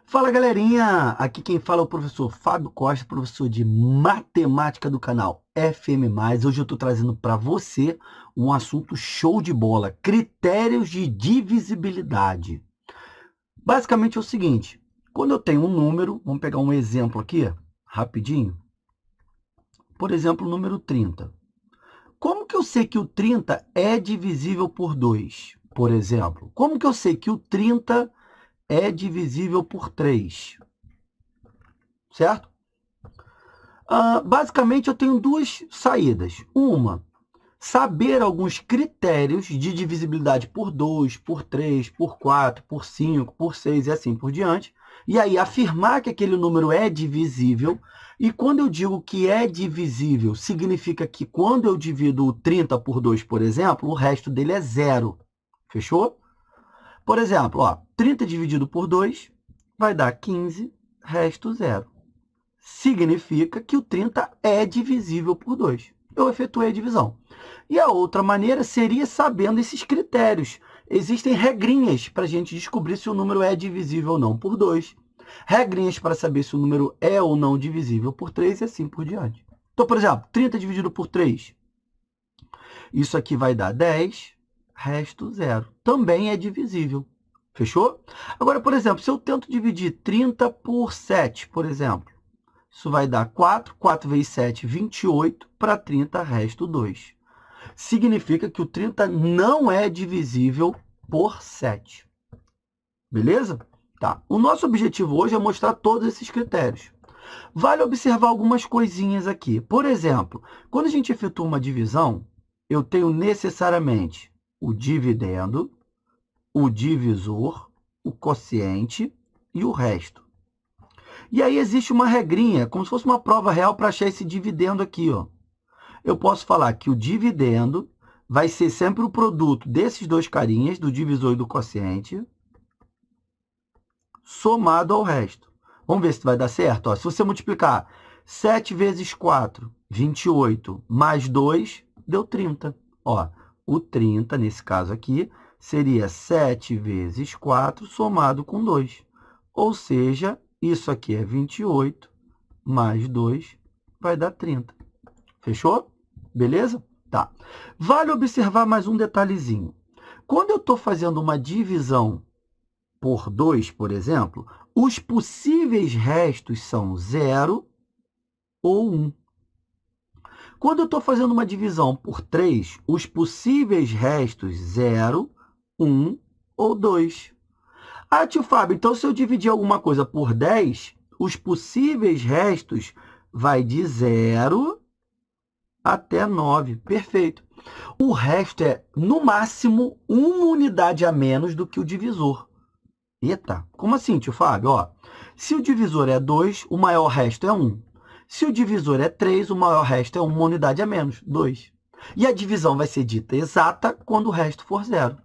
Fala, galerinha! Aqui quem fala é o professor Fábio Costa, professor de matemática do canal FM+. Hoje eu estou trazendo para você um assunto show de bola: critérios de divisibilidade. Basicamente é o seguinte: quando eu tenho um número, vamos pegar um exemplo aqui, rapidinho. Por exemplo, o número 30. Como que eu sei que o 30 é divisível por 2? Por exemplo, como que eu sei que o 30 é divisível por 3? Certo? Basicamente, eu tenho duas saídas. Uma, saber alguns critérios de divisibilidade por 2, por 3, por 4, por 5, por 6 e assim por diante. E aí, afirmar que aquele número é divisível. E quando eu digo que é divisível, significa que quando eu divido o 30 por 2, por exemplo, o resto dele é zero. Fechou? Por exemplo, 30 dividido por 2 vai dar 15, resto zero. Significa que o 30 é divisível por 2. Eu efetuei a divisão. E a outra maneira seria sabendo esses critérios. Existem regrinhas para a gente descobrir se o número é divisível ou não por 2. Regrinhas para saber se o número é ou não divisível por 3 e assim por diante. Então, por exemplo, 30 dividido por 3. Isso aqui vai dar 10, resto zero. Também é divisível. Fechou? Agora, por exemplo, se eu tento dividir 30 por 7, por exemplo, isso vai dar 4, 4 vezes 7, 28, para 30 resto 2. Significa que o 30 não é divisível por 7. Beleza? Tá. O nosso objetivo hoje é mostrar todos esses critérios. Vale observar algumas coisinhas aqui. Por exemplo, quando a gente efetua uma divisão, eu tenho necessariamente o dividendo, o divisor, o quociente e o resto. E aí existe uma regrinha, como se fosse uma prova real para achar esse dividendo aqui. Eu posso falar que o dividendo vai ser sempre o produto desses dois carinhas, do divisor e do quociente, somado ao resto. Vamos ver se vai dar certo. Se você multiplicar 7 vezes 4, 28, mais 2, deu 30. O 30, nesse caso aqui, seria 7 vezes 4 somado com 2. Ou seja, isso aqui é 28, mais 2, vai dar 30. Fechou? Beleza? Tá. Vale observar mais um detalhezinho. Quando eu estou fazendo uma divisão por 2, por exemplo, os possíveis restos são 0 ou 1. Quando eu estou fazendo uma divisão por 3, os possíveis restos 0, 1 ou 2. Tio Fábio, então se eu dividir alguma coisa por 10, os possíveis restos vai de 0 até 9. Perfeito. O resto é, no máximo, uma unidade a menos do que o divisor. Eita, como assim, tio Fábio? Se o divisor é 2, o maior resto é 1. Se o divisor é 3, o maior resto é uma unidade a menos, 2. E a divisão vai ser dita exata quando o resto for 0.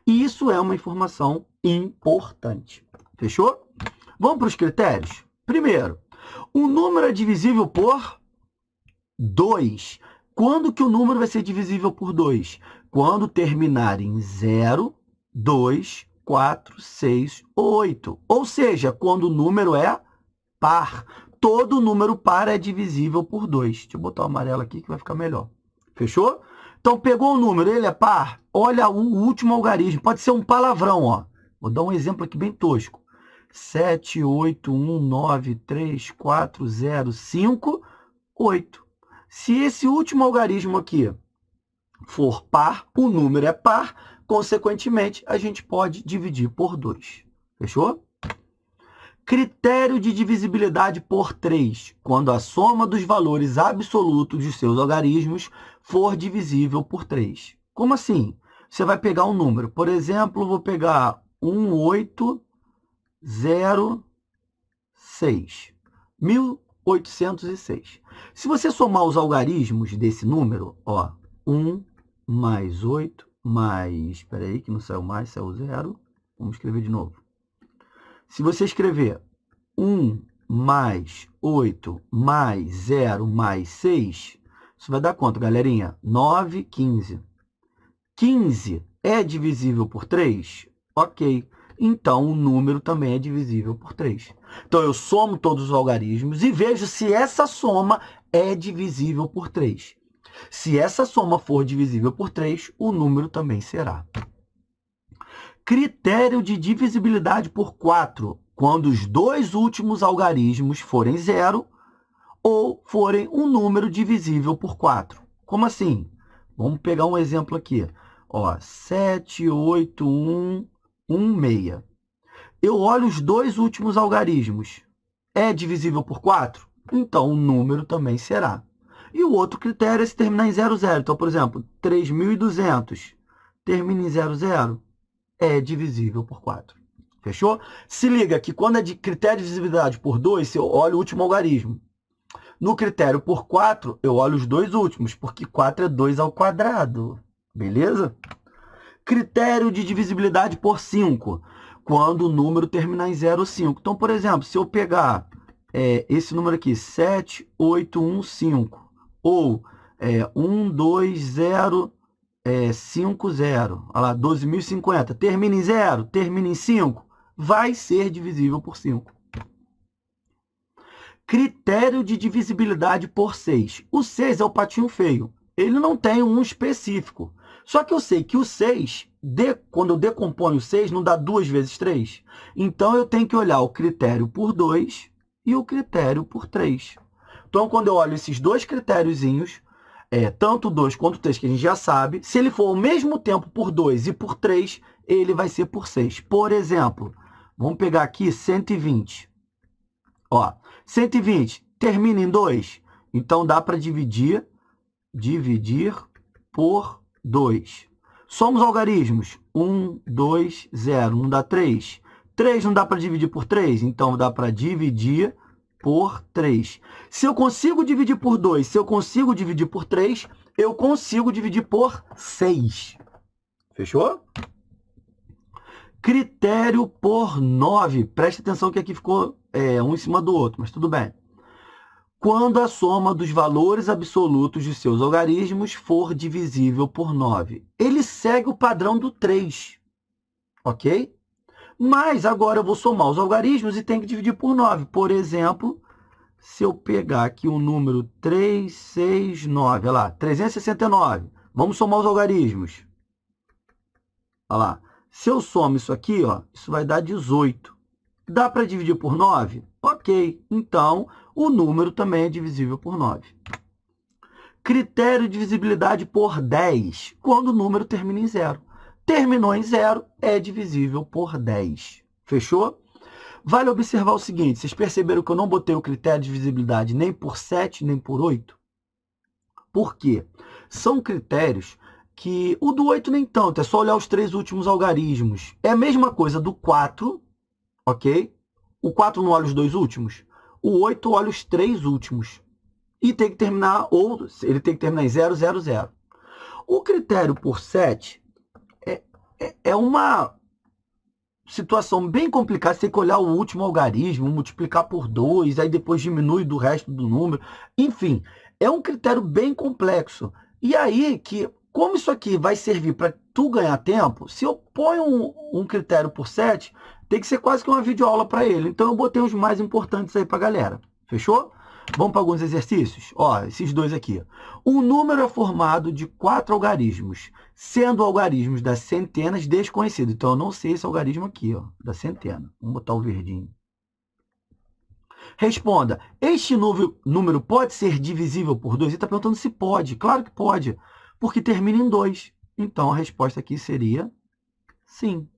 E isso é uma informação importante. Fechou? Vamos para os critérios? Primeiro, o número é divisível por 2. Quando que o número vai ser divisível por 2? Quando terminar em 0, 2, 4, 6, 8. Ou seja, quando o número é par. Todo número par é divisível por 2. Deixa eu botar o amarelo aqui que vai ficar melhor. Fechou? Então, pegou o número, ele é par? Olha o último algarismo. Pode ser um palavrão. Vou dar um exemplo aqui bem tosco. 7, 8, 1, 9, 3, 4, 0, 5, 8. Se esse último algarismo aqui for par, o número é par, consequentemente, a gente pode dividir por 2. Fechou? Critério de divisibilidade por 3, quando a soma dos valores absolutos de seus algarismos for divisível por 3. Como assim? Você vai pegar um número. Por exemplo, vou pegar 1806. 1806. Se você somar os algarismos desse número, 1 mais 8 mais... Espera aí, que não saiu mais, saiu 0. Vamos escrever de novo. Se você escrever 1 mais 8 mais 0 mais 6, isso vai dar quanto, galerinha? 9, 15. 15 é divisível por 3? Ok. então o número também é divisível por 3. Então, eu somo todos os algarismos e vejo se essa soma é divisível por 3. Se essa soma for divisível por 3, o número também será. Critério de divisibilidade por 4, quando os dois últimos algarismos forem 0 ou forem um número divisível por 4. Como assim? Vamos pegar um exemplo aqui. Ó, 7, 8, 1, 1, 6. Eu olho os dois últimos algarismos. É divisível por 4? Então, o número também será. E o outro critério é se terminar em 0, 0. Então, por exemplo, 3.200 termina em 0, 0. É divisível por 4. Fechou? Se liga que quando é de critério de divisibilidade por 2, eu olho o último algarismo. No critério por 4, eu olho os dois últimos, porque 4 é 2 ao quadrado. Beleza? Critério de divisibilidade por 5, quando o número terminar em 0 ou 5. Então, por exemplo, se eu pegar esse número aqui, 7, 8, 1, 5, ou 1, 2, 0, 5, 0, olha lá, 12.050, termina em 0, termina em 5, vai ser divisível por 5. Critério de divisibilidade por 6. O 6 é o patinho feio. Ele não tem um específico. Só que eu sei que o 6, quando eu decomponho o 6, não dá 2 vezes 3. Então, eu tenho que olhar o critério por 2 e o critério por 3. Então, quando eu olho esses dois critériozinhos, tanto o 2 quanto o 3, que a gente já sabe, se ele for ao mesmo tempo por 2 e por 3, ele vai ser por 6. Por exemplo, vamos pegar aqui 120. Ó, 120 termina em 2, então dá para dividir por 2. Somos algarismos. 1, 2, 0. Não dá 3. 3 não dá para dividir por 3, então dá para dividir por 3. Se eu consigo dividir por 2, se eu consigo dividir por 3, eu consigo dividir por 6. Fechou? Critério por 9. Preste atenção que aqui ficou um em cima do outro, mas tudo bem. Quando a soma dos valores absolutos de seus algarismos for divisível por 9. Ele segue o padrão do 3, ok? Mas agora eu vou somar os algarismos e tenho que dividir por 9. Por exemplo, se eu pegar aqui o número 369, olha lá, 369. Vamos somar os algarismos. Olha lá. Se eu somo isso aqui, ó, isso vai dar 18. Dá para dividir por 9? Ok. Então, o número também é divisível por 9. Critério de divisibilidade por 10, quando o número termina em 0. Terminou em 0, é divisível por 10. Fechou? Vale observar o seguinte, vocês perceberam que eu não botei o critério de divisibilidade nem por 7, nem por 8? Por quê? São critérios que... O do 8 nem tanto, é só olhar os 3 últimos algarismos. É a mesma coisa do 4, ok? O 4 não olha os 2 últimos. O 8 olha os 3 últimos. E tem que terminar, ou ele tem que terminar em 0, 0, 0. O critério por 7 é uma situação bem complicada. Você tem que olhar o último algarismo, multiplicar por 2, aí depois diminui do resto do número. Enfim, é um critério bem complexo. E aí, como isso aqui vai servir para tu ganhar tempo, se eu ponho um critério por 7, tem que ser quase que uma videoaula para ele. Então, eu botei os mais importantes aí para a galera. Fechou? Vamos para alguns exercícios? Ó, esses dois aqui. Um número é formado de 4 algarismos, sendo algarismos das centenas desconhecidos. Então, eu não sei esse algarismo aqui, ó, da centena. Vamos botar o verdinho. Responda. Este número pode ser divisível por 2? Ele está perguntando se pode. Claro que pode, porque termina em 2. Então, a resposta aqui seria sim.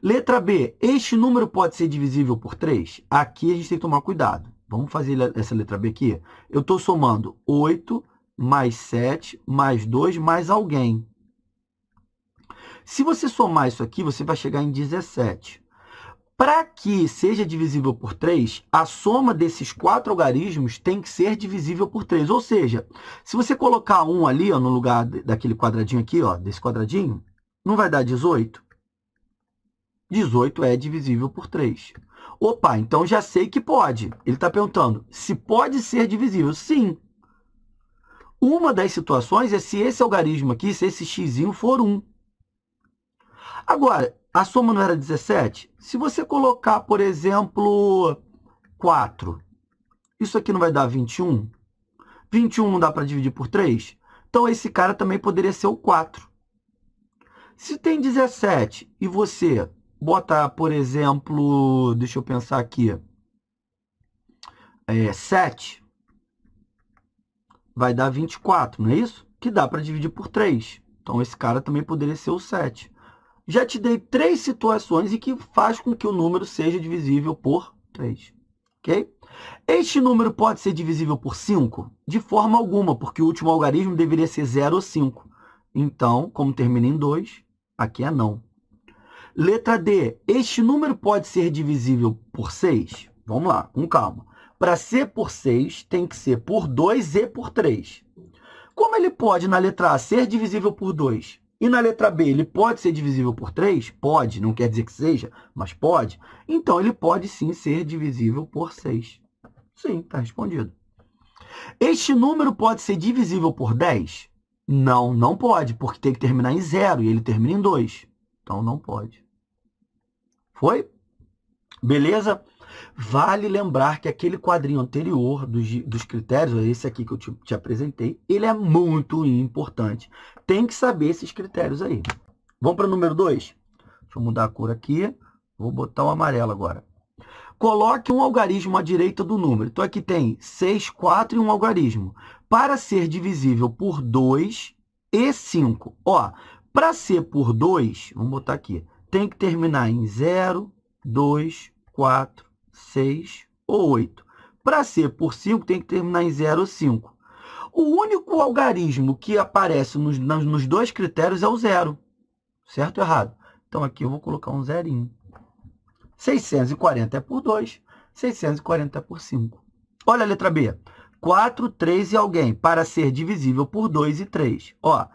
Letra B. Este número pode ser divisível por 3? Aqui a gente tem que tomar cuidado. Vamos fazer essa letra B aqui. Eu estou somando 8 mais 7 mais 2 mais alguém. Se você somar isso aqui, você vai chegar em 17. Para que seja divisível por 3, a soma desses 4 algarismos tem que ser divisível por 3. Ou seja, se você colocar 1 ali, ó, no lugar daquele quadradinho aqui, ó, desse quadradinho, não vai dar 18? 18 é divisível por 3. Opa, então já sei que pode. Ele está perguntando se pode ser divisível. Sim. Uma das situações é se esse algarismo aqui, se esse x for 1. Agora, A soma não era 17? Se você colocar, por exemplo, 4, isso aqui não vai dar 21? 21 não dá para dividir por 3? Então, esse cara também poderia ser o 4. Se tem 17 e você bota, por exemplo, deixa eu pensar aqui, 7, vai dar 24, não é isso? Que dá para dividir por 3. Então, esse cara também poderia ser o 7. Já te dei 3 situações em que faz com que o número seja divisível por 3. Ok? Este número pode ser divisível por 5? De forma alguma, porque o último algarismo deveria ser 0 ou 5. Então, como termina em 2, aqui é não. Letra D. Este número pode ser divisível por 6? Vamos lá, com calma. Para ser por 6, tem que ser por 2 e por 3. Como ele pode, na letra A, ser divisível por 2 e na letra B ele pode ser divisível por 3? Pode, não quer dizer que seja, mas pode. Então, ele pode sim ser divisível por 6. Sim, está respondido. Este número pode ser divisível por 10? Não, não pode, porque tem que terminar em 0 e ele termina em 2. Então, não pode. Foi? Beleza? Vale lembrar que aquele quadrinho anterior dos critérios, esse aqui que eu te apresentei, ele é muito importante. Tem que saber esses critérios aí. Vamos para o número 2? Deixa eu mudar a cor aqui. Vou botar o amarelo agora. Coloque um algarismo à direita do número. Então, aqui tem 6, 4 e um algarismo. Para ser divisível por 2 e 5. Ó, para ser por 2, vamos botar aqui, tem que terminar em 0, 2, 4, 6 ou 8. Para ser por 5, tem que terminar em 0 ou 5. O único algarismo que aparece nos dois critérios é o 0. Certo ou errado? Então, aqui eu vou colocar um zerinho. 640 é por 2, 640 é por 5. Olha a letra B. 4, 3 e alguém, para ser divisível por 2 e 3. Ó,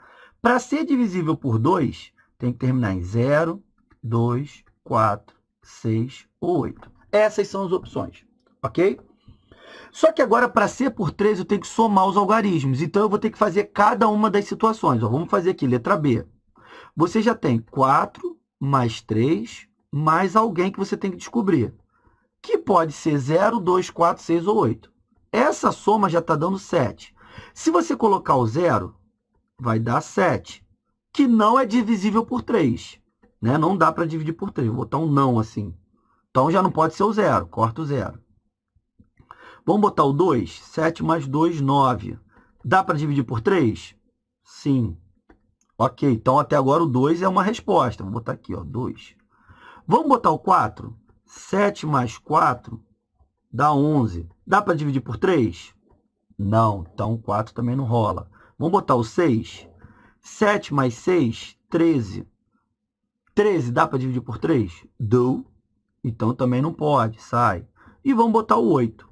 para ser divisível por 2, tem que terminar em 0, 2, 4, 6 ou 8. Essas são as opções, ok? Só que agora, para ser por 3, eu tenho que somar os algarismos. Então, eu vou ter que fazer cada uma das situações. Ó, vamos fazer aqui, letra B. Você já tem 4 mais 3 mais alguém que você tem que descobrir, que pode ser 0, 2, 4, 6 ou 8. Essa soma já está dando 7. Se você colocar o 0, vai dar 7, que não é divisível por 3. Né? Não dá para dividir por 3. Vou botar um não assim. Então, já não pode ser o 0. Corta o 0. Vamos botar o 2. 7 mais 2, 9. Dá para dividir por 3? Sim. Ok, então até agora o 2 é uma resposta. Vou botar aqui, ó, 2. Vamos botar o 4? 7 mais 4 dá 11. Dá para dividir por 3? Não, então o 4 também não rola. Vamos botar o 6? 7 mais 6, 13. 13 dá para dividir por 3? Do. Então também não pode, sai. E vamos botar o 8.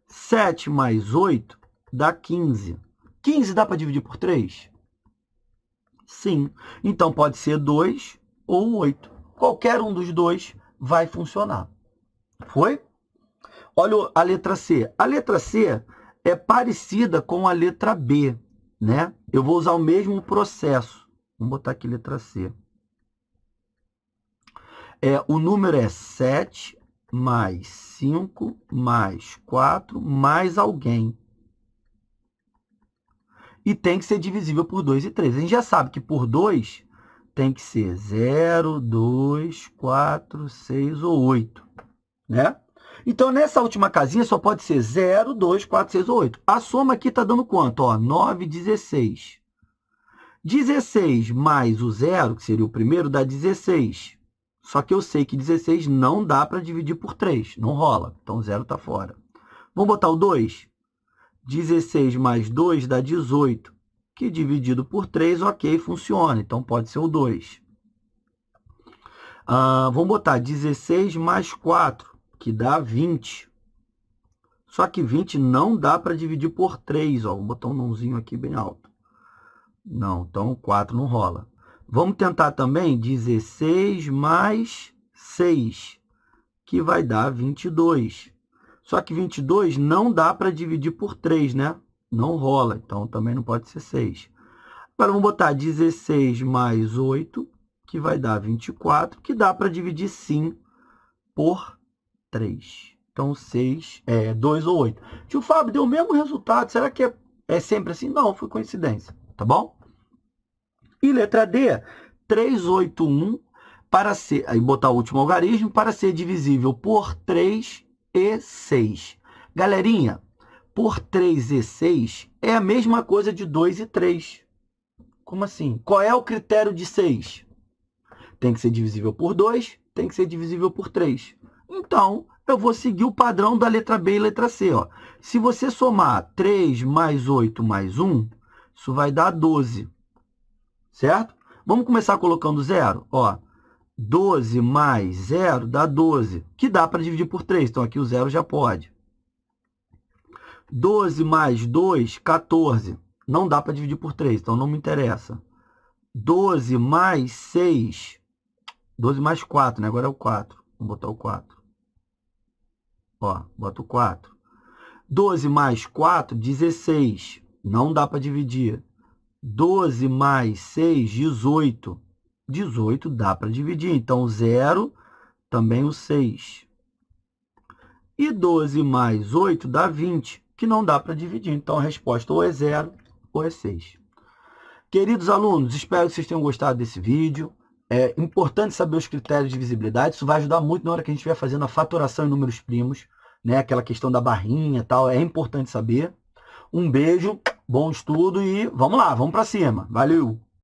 7 mais 8 dá 15. 15 dá para dividir por 3? Sim. Então pode ser 2 ou 8. Qualquer um dos dois vai funcionar. Foi? Olha a letra C. A letra C é parecida com a letra B, né? Eu vou usar o mesmo processo. Vamos botar aqui letra C. O número é 7 mais 5 mais 4 mais alguém. E tem que ser divisível por 2 e 3. A gente já sabe que por 2 tem que ser 0, 2, 4, 6 ou 8. Né? Então, nessa última casinha só pode ser 0, 2, 4, 6 ou 8. A soma aqui está dando quanto? Ó, 9, 16. 16 mais o 0, que seria o primeiro, dá 16. Só que eu sei que 16 não dá para dividir por 3. Não rola. Então, o 0 está fora. Vamos botar o 2? 16 mais 2 dá 18. Que dividido por 3, ok, funciona. Então, pode ser o 2. Vamos botar 16 mais 4, que dá 20. Só que 20 não dá para dividir por 3. Ó. Vou botar um nãozinho aqui bem alto. Não, então 4 não rola. Vamos tentar também 16 mais 6, que vai dar 22. Só que 22 não dá para dividir por 3, né? Não rola, então também não pode ser 6. Agora vamos botar 16 mais 8, que vai dar 24, que dá para dividir, sim, por 3. Então, 6 é 2 ou 8. Tio Fábio, deu o mesmo resultado. Será que é sempre assim? Não, foi coincidência. Tá bom? E letra D, 381 para ser, aí botar o último algarismo, para ser divisível por 3 e 6. Galerinha, por 3 e 6 é a mesma coisa de 2 e 3. Como assim? Qual é o critério de 6? Tem que ser divisível por 2, tem que ser divisível por 3. Então, eu vou seguir o padrão da letra B e letra C. Ó. Se você somar 3 mais 8 mais 1, isso vai dar 12. Certo? Vamos começar colocando 0. Ó, 12 mais 0 dá 12, que dá para dividir por 3. Então, aqui o 0 já pode. 12 mais 2, 14. Não dá para dividir por 3, então não me interessa. 12 mais 6, 12 mais 4, né? Agora é o 4. Vamos botar o 4. Ó, bota o 4. 12 mais 4, 16. Não dá para dividir. 12 mais 6, 18. 18 dá para dividir. Então, 0, também o 6. E 12 mais 8 dá 20, que não dá para dividir. Então, a resposta ou é 0 ou é 6. Queridos alunos, espero que vocês tenham gostado desse vídeo. É importante saber os critérios de divisibilidade. Isso vai ajudar muito na hora que a gente estiver fazendo a fatoração em números primos, né? Aquela questão da barrinha e tal. É importante saber. Um beijo, bom estudo e vamos lá, vamos para cima. Valeu!